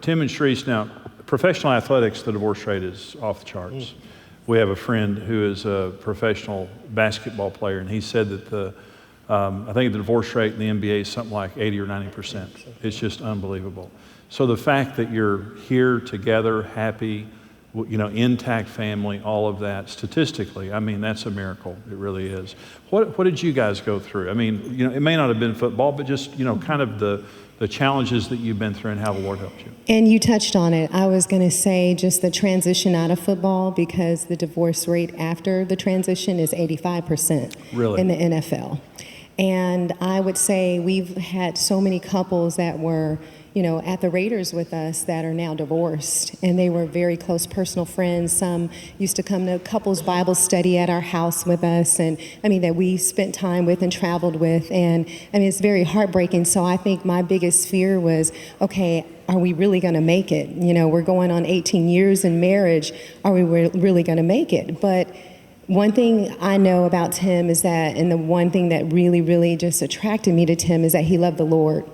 Tim and Sherice, now, professional athletics, the divorce rate is off the charts. We have a friend who is a professional basketball player, and he said that I think the divorce rate in the NBA is something like 80 or 90%. It's just unbelievable. So the fact that you're here together, happy, intact family, all of that, statistically, I mean, that's a miracle. It really is. What did you guys go through? I mean, it may not have been football, but just, kind of the challenges that you've been through and how the Lord helped you. And you touched on it. I was going to say just the transition out of football, because the divorce rate after the transition is 85% Really? In the NFL. And I would say we've had so many couples that were, at the Raiders with us that are now divorced, and they were very close personal friends. Some used to come to couples Bible study at our house with us, and that we spent time with and traveled with, and it's very heartbreaking. So I think my biggest fear was, okay, are we really going to make it? We're going on 18 years in marriage. Are we really going to make it? But one thing I know about Tim is that, and the one thing that really, really just attracted me to Tim is that he loved the Lord,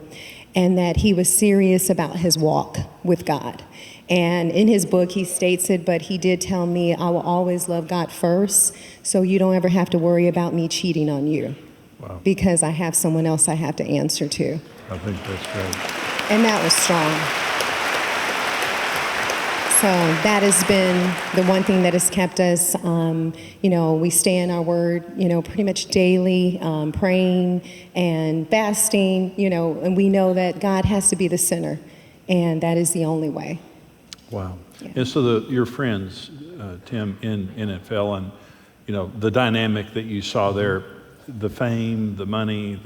and that he was serious about his walk with God. And in his book, he states it, but he did tell me, I will always love God first, so you don't ever have to worry about me cheating on you. Wow. Because I have someone else I have to answer to. I think that's great. And that was strong. So that has been the one thing that has kept us, we stay in our word, pretty much daily, praying and fasting, and we know that God has to be the center, and that is the only way. Wow. Yeah. And so your friends, Tim, in NFL, and, the dynamic that you saw there, the fame, the money,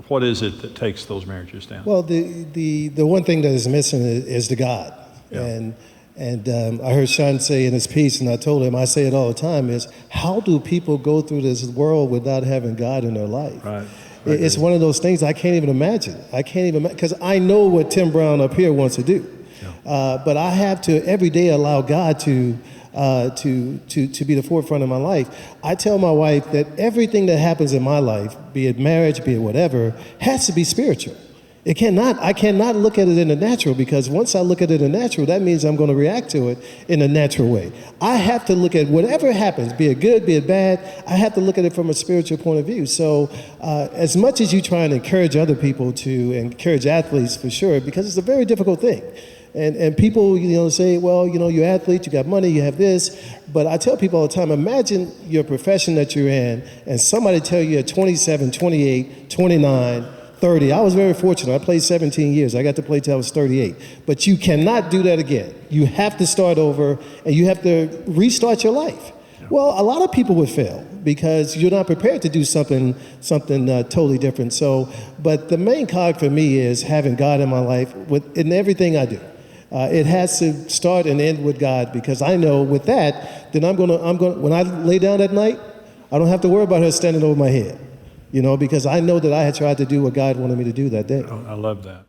what is it that takes those marriages down? Well, the one thing that is missing is the God. Yeah. And I heard Sean say in his piece, and I told him, I say it all the time, is how do people go through this world without having God in their life? Right. It's one of those things I can't even imagine. Because I know what Tim Brown up here wants to do. Yeah. But I have to every day allow God to be the forefront of my life. I tell my wife that everything that happens in my life, be it marriage, be it whatever, has to be spiritual. I cannot look at it in the natural, because once I look at it in the natural, that means I'm going to react to it in a natural way. I have to look at whatever happens, be it good, be it bad, I have to look at it from a spiritual point of view. So as much as you try and encourage other people to encourage athletes, for sure, because it's a very difficult thing. And people, say, well, you're an athlete, you got money, you have this. But I tell people all the time, imagine your profession that you're in, and somebody tell you at 27, 28, 29, 30. I was very fortunate. I played 17 years. I got to play till I was 38. But you cannot do that again. You have to start over, and you have to restart your life. Yeah. Well, a lot of people would fail because you're not prepared to do something totally different. So, but the main cog for me is having God in my life in everything I do. It has to start and end with God, because I know with that, then I'm gonna when I lay down at night, I don't have to worry about her standing over my head. Because I know that I had tried to do what God wanted me to do that day. I love that.